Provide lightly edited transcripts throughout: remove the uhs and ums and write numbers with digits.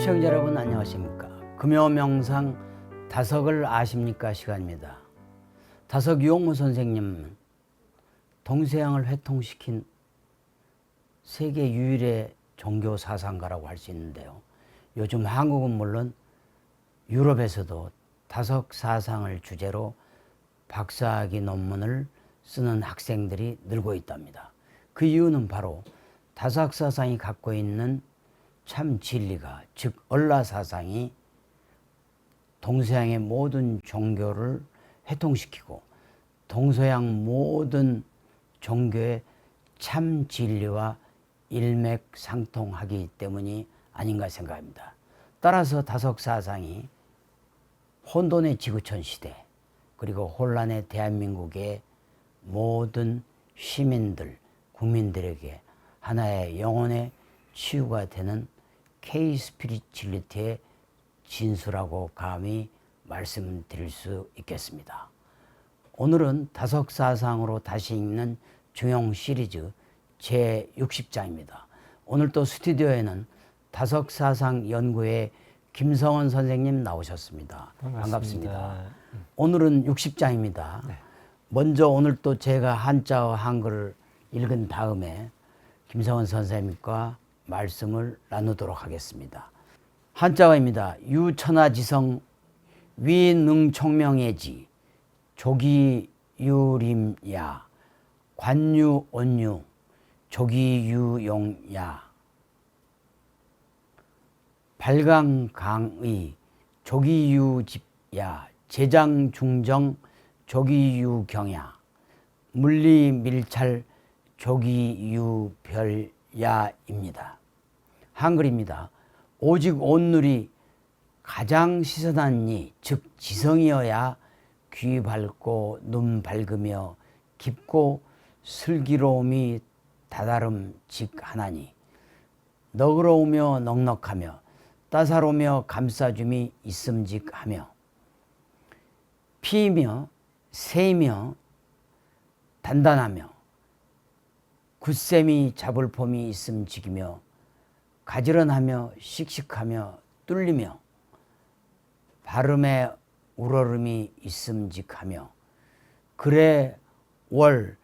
시청자 여러분 안녕하십니까. 금요명상 다석을 아십니까 시간입니다. 다석 유홍무 선생님은 동서양을 회통시킨 세계 유일의 종교 사상가라고 할 수 있는데요. 요즘 한국은 물론 유럽에서도 다석 사상을 주제로 박사학위 논문을 쓰는 학생들이 늘고 있답니다. 그 이유는 바로 다석 사상이 갖고 있는 참 진리가, 즉 얼라 사상이 동서양의 모든 종교를 회통시키고 동서양 모든 종교의 참 진리와 일맥상통하기 때문이 아닌가 생각합니다. 따라서 다석 사상이 혼돈의 지구촌 시대 그리고 혼란의 대한민국의 모든 시민들, 국민들에게 하나의 영혼의 치유가 되는 K-스피리추얼리티의 진수라고 감히 말씀드릴 수 있겠습니다. 오늘은 다석 사상으로 다시 읽는 중용 시리즈 제60장입니다. 오늘 또 스튜디오에는 다석 사상 연구회 김성원 선생님 나오셨습니다. 반갑습니다. 오늘은 60장입니다. 네. 먼저 오늘 또 제가 한자와 한글을 읽은 다음에 김성원 선생님과 말씀을 나누도록 하겠습니다. 한자어입니다. 유천하지성 위능총명예지 조기유림야 관유온유 조기유용야 발강강의 조기유집야 제장중정 조기유경야 물리밀찰 조기유별야입니다. 한글입니다. 오직 온누리 가장 시선한 이, 즉 지성이어야 귀 밝고 눈 밝으며 깊고 슬기로움이 다다름직하나니 너그러우며 넉넉하며 따사로우며 감싸줌이 있음직하며 피이며 새이며 단단하며 굳셈이 잡을 폼이 있음직이며 가지런하며 씩씩하며 뚫리며 발음에 우러름이 있음직하며 글에 월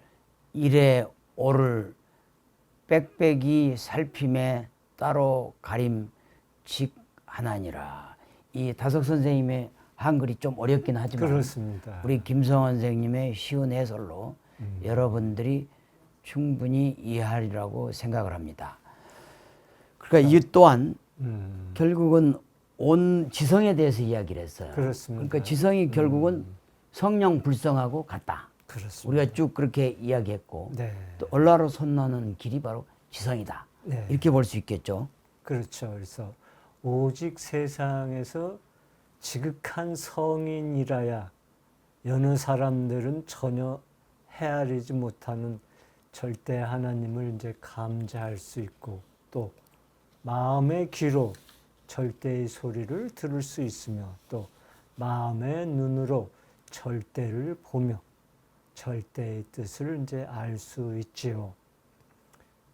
일에 오를 빽빽이 살핌에 따로 가림직하나니라. 이 다석 선생님의 한글이 좀 어렵긴 하지만 그렇습니다. 우리 김성원 선생님의 쉬운 해설로 여러분들이 충분히 이해하리라고 생각을 합니다. 그러니까 이 또한 결국은 온 지성에 대해서 이야기를 했어요. 그렇습니다. 그러니까 지성이 결국은 성령 불성하고 같다. 그렇습니다. 우리가 쭉 그렇게 이야기했고 네. 또 얼라로 손나는 길이 바로 지성이다. 네. 이렇게 볼 수 있겠죠. 그렇죠. 그래서 오직 세상에서 지극한 성인이라야 여느 사람들은 전혀 헤아리지 못하는 절대 하나님을 이제 감지할 수 있고 또 마음의 귀로 절대의 소리를 들을 수 있으며 또 마음의 눈으로 절대를 보며 절대의 뜻을 이제 알 수 있지요.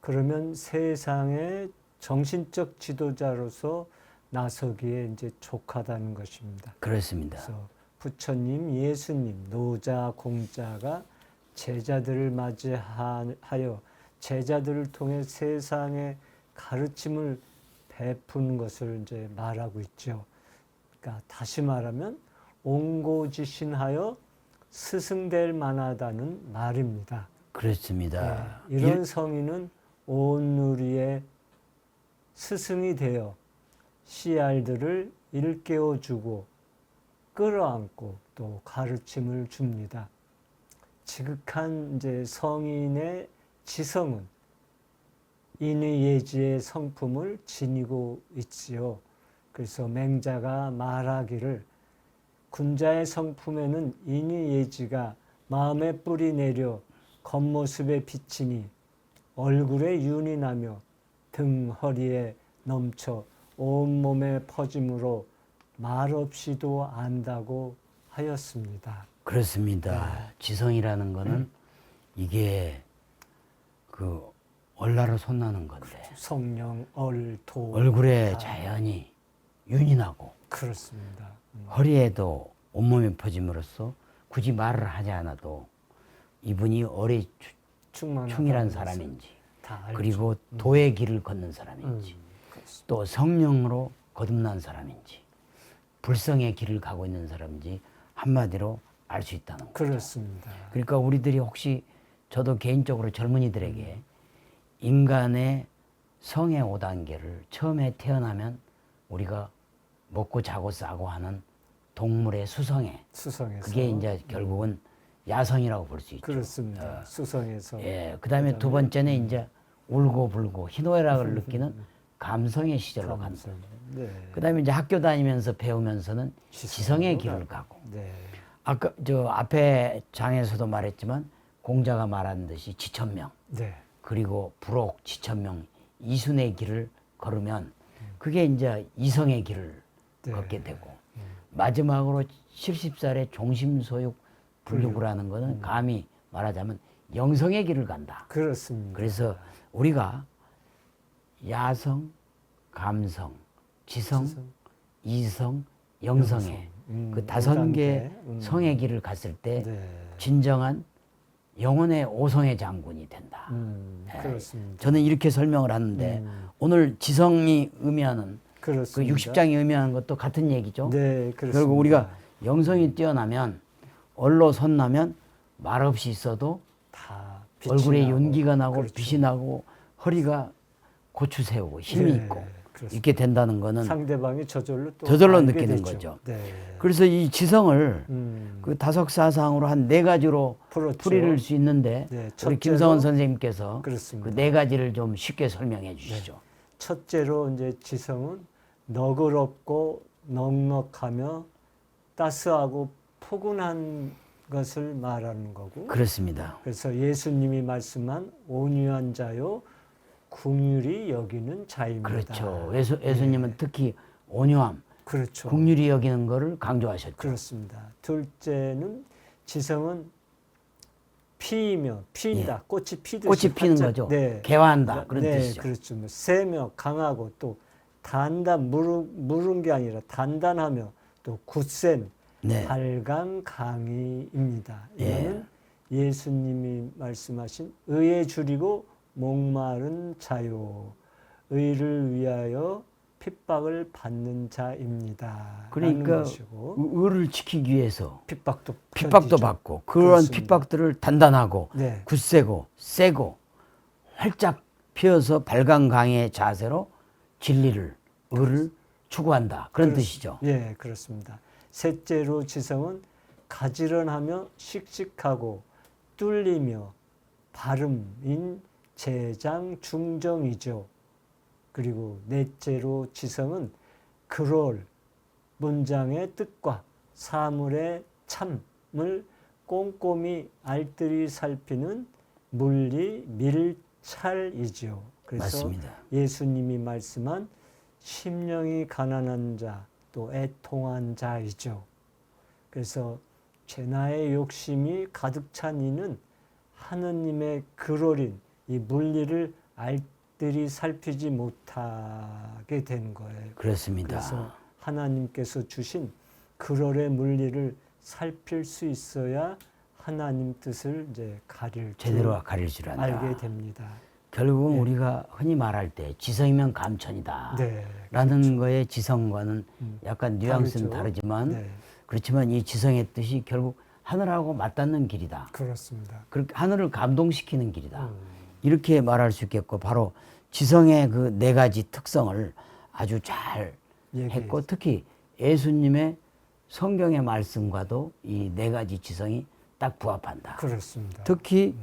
그러면 세상의 정신적 지도자로서 나서기에 이제 족하다는 것입니다. 그렇습니다. 그래서 부처님, 예수님, 노자, 공자가 제자들을 맞이하여 제자들을 통해 세상의 가르침을 베푸는 것을 이제 말하고 있죠. 그러니까 다시 말하면 옹고지신하여 스승될 만하다는 말입니다. 그렇습니다. 네, 이런 성인은 온누리의 스승이 되어 씨알들을 일깨워주고 끌어안고 또 가르침을 줍니다. 지극한 이제 성인의 지성은 인의예지의 성품을 지니고 있지요. 그래서 맹자가 말하기를 군자의 성품에는 인의예지가 마음에 뿌리 내려 겉모습에 비치니 얼굴에 윤이 나며 등 허리에 넘쳐 온몸에 퍼짐으로 말없이도 안다고 하였습니다. 그렇습니다. 지성이라는 거는 이게 그 얼라로 손나는 건데 성령, 얼, 도 얼굴에 자연히 윤인하고 그렇습니다. 허리에도 온몸에 퍼짐으로써 굳이 말을 하지 않아도 이분이 어리 충실한 사람인지 다 알죠. 그리고 도의 길을 걷는 사람인지 그렇습니다. 또 성령으로 거듭난 사람인지 불성의 길을 가고 있는 사람인지 한마디로 알 수 있다는 거죠. 그렇습니다. 그러니까 우리들이 혹시 저도 개인적으로 젊은이들에게 인간의 성의 5단계를 처음에 태어나면 우리가 먹고 자고 싸고 하는 동물의 수성애 수성에서 그게 이제 결국은 야성이라고 볼 수 있죠. 그렇습니다. 수성에서 예, 그다음에 두 번째는 이제 울고 불고 희노애락을 느끼는 감성의 시절로 간다. 감성. 네. 그다음에 이제 학교 다니면서 배우면서는 지성의 길을 가고. 네. 아까 저 앞에 장에서도 말했지만 공자가 말한 듯이 지천명 네. 그리고 불옥 지천명 이순의 길을 걸으면 그게 이제 이성의 길을 네. 걷게 되고 마지막으로 70살의 종심소육 불육을 하는 것은 감히 말하자면 영성의 길을 간다. 그렇습니다. 그래서 우리가 야성, 감성, 지성, 이성, 영성의 그 5개 성의 길을 갔을 때 네. 진정한 영혼의 오성의 장군이 된다. 그렇습니다. 저는 이렇게 설명을 하는데 오늘 지성이 의미하는 그 그렇습니다. 60장이 의미하는 것도 같은 얘기죠. 네, 그렇습니다. 결국 우리가 영성이 뛰어나면 얼로 선나면 말없이 있어도 다 빛이 얼굴에 나고, 윤기가 나고 그렇죠. 빛이 나고 허리가 고추 세우고 힘이 네, 있고 그렇습니다. 이렇게 된다는 거는 상대방이 저절로 또 저절로 알게 느끼는 되죠. 거죠. 네. 그래서 이 지성을 그 다석사상으로 한 4가지로 그렇죠. 풀이를 수 있는데 네, 우리 첫째로 김성원 선생님께서 그렇습니다. 그 4가지를 좀 쉽게 설명해 주시죠. 첫째로 이제 지성은 너그럽고 넉넉하며 따스하고 포근한 것을 말하는 거고. 그렇습니다. 그래서 예수님이 말씀한 온유한 자요 긍휼히 여기는 자입니다. 그렇죠. 예수님은 특히 온유함, 그렇죠. 긍휼히 여기는 거를 강조하셨죠. 그렇습니다. 둘째는 지성은 피이며 피인다. 꽃이 피듯이 꽃이 피는 활짝, 거죠. 네. 개화한다 그런 네, 뜻이죠. 그렇죠. 뭐 세며 강하고 또 무른 게 아니라 단단하며 또 굳센 네. 발강 강의입니다. 예. 이거는 예수님이 말씀하신 의에 줄이고 목마른 자요 의를 위하여 핍박을 받는 자입니다. 그러니까 것이고, 의를 지키기 위해서 핍박도 핍박도 견디죠. 받고 그런 그렇습니다. 핍박들을 단단하고 네. 굳세고 세고 활짝 피어서 발광강의 자세로 진리를 의를 추구한다 그런 뜻이죠. 예, 그렇습니다. 셋째로 지성은 가지런하며 씩씩하고 뚫리며 발음인 재장 중정이죠. 그리고 넷째로 지성은 그럴 문장의 뜻과 사물의 참을 꼼꼼히 알뜰히 살피는 물리 밀찰이죠. 그래서 맞습니다. 예수님이 말씀한 심령이 가난한 자, 또 애통한 자이죠. 그래서 죄나의 욕심이 가득 찬 이는 하느님의 그롤인 이 물리를 알뜰히 살피지 못하게 된 거예요. 그렇습니다. 그래서 하나님께서 주신 그롤의 물리를 살필 수 있어야 하나님 뜻을 이제 제대로 가릴 줄 안다. 알게 됩니다. 결국은 우리가 흔히 말할 때 지성이면 감천이다 네, 라는 거의 지성과는 약간 뉘앙스는 다르죠. 다르지만 네, 그렇지만 이 지성의 뜻이 결국 하늘하고 맞닿는 길이다. 그렇습니다. 그렇게 하늘을 감동시키는 길이다. 이렇게 말할 수 있겠고 바로 지성의 그 4가지 특성을 아주 잘 했고 특히 예수님의 성경의 말씀과도 이 4가지 지성이 딱 부합한다. 그렇습니다. 특히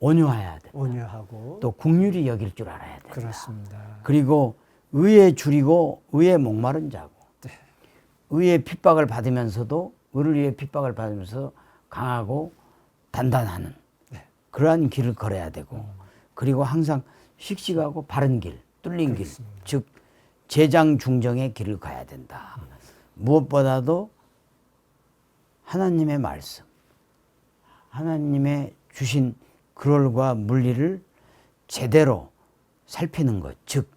온유해야 된다. 온유하고 또 긍휼히 여길 줄 알아야 된다. 그렇습니다. 그리고 의에 줄이고 의에 목마른 자고 네. 의의 핍박을 받으면서도 의를 위해 핍박을 받으면서 강하고 단단하는 네. 그러한 길을 걸어야 되고 그리고 항상 씩씩하고 바른 길, 뚫린 그렇습니다. 길, 즉 재장 중정의 길을 가야 된다. 무엇보다도 하나님의 말씀, 하나님의 주신 그럴과 물리를 제대로 살피는 것, 즉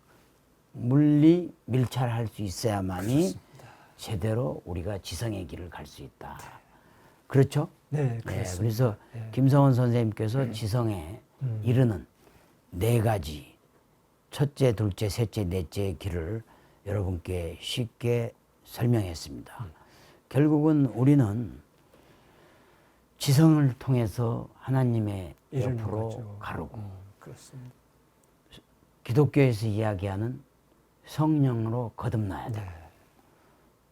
물리 밀찰할 수 있어야만이 제대로 우리가 지성의 길을 갈 수 있다. 그렇죠? 네, 그렇습니다. 그래서 네. 김성원 선생님께서 지성에 이르는 네 가지 첫째, 둘째, 셋째, 넷째의 길을 여러분께 쉽게 설명했습니다. 결국은 우리는 지성을 통해서 하나님의 이르는 옆으로 거죠. 가르고 그렇습니다. 기독교에서 이야기하는 성령으로 거듭나야 되고 네.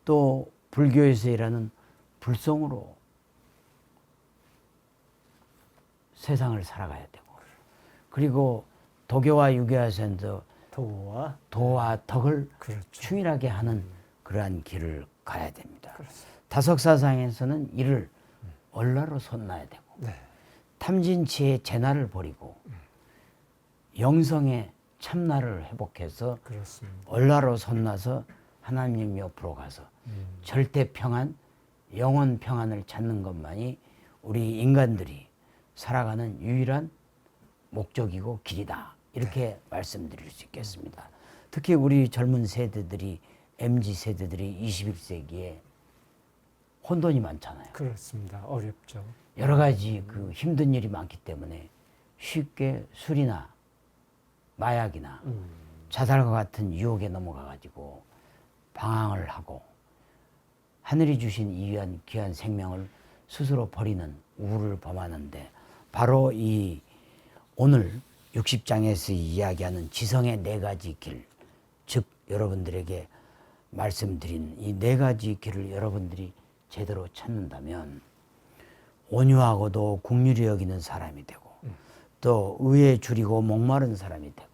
또 불교에서 일하는 불성으로 세상을 살아가야 되고 그리고 도교와 유교에서 도와 덕을 그렇죠. 충실하게 하는 그러한 길을 가야 됩니다. 그렇습니다. 다석사상에서는 이를 얼라로 솟나야 되고 네. 탐진치의 재나를 버리고 영성의 참나를 회복해서 그렇습니다. 얼라로 솟나서 하나님 옆으로 가서 절대 평안, 영원 평안을 찾는 것만이 우리 인간들이 살아가는 유일한 목적이고 길이다. 이렇게 말씀드릴 수 있겠습니다. 특히 우리 젊은 세대들이 MZ 세대들이 21세기에 혼돈이 많잖아요. 그렇습니다. 어렵죠. 여러 가지 그 힘든 일이 많기 때문에 쉽게 술이나 마약이나 자살과 같은 유혹에 넘어가 가지고 방황을 하고 하늘이 주신 이 귀한 생명을 스스로 버리는 우를 범하는데 바로 이 오늘 60장에서 이야기하는 지성의 네 가지 길, 즉 여러분들에게 말씀드린 이 네 가지 길을 여러분들이 제대로 찾는다면 온유하고도 긍휼히 여기는 사람이 되고 또 의에 줄이고 목마른 사람이 되고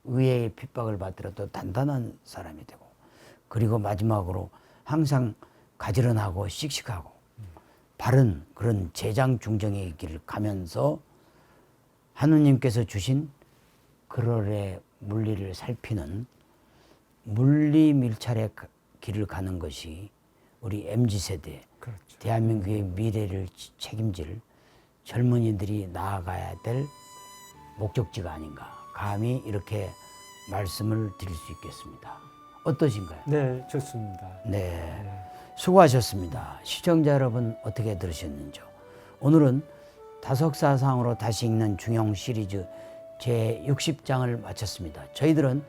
의의 핍박을 받더라도 단단한 사람이 되고 그리고 마지막으로 항상 가지런하고 씩씩하고 바른 그런 재장중정의 길을 가면서 하느님께서 주신 그럴의 물리를 살피는 물리 밀찰의 길을 가는 것이 우리 MZ세대 그렇죠. 대한민국의 미래를 책임질 젊은이들이 나아가야 될 목적지가 아닌가 감히 이렇게 말씀을 드릴 수 있겠습니다. 어떠신가요? 네, 좋습니다. 네, 수고하셨습니다. 시청자 여러분 어떻게 들으셨는지요? 오늘은 다석사상으로 다시 읽는 중용 시리즈 제60장을 마쳤습니다. 저희들은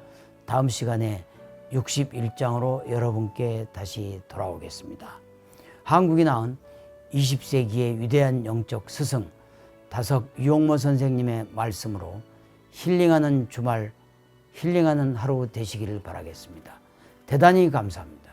다음 시간에 61장으로 여러분께 다시 돌아오겠습니다. 한국이 낳은 20세기의 위대한 영적 스승 다석 유용모 선생님의 말씀으로 힐링하는 주말, 힐링하는 하루 되시기를 바라겠습니다. 대단히 감사합니다.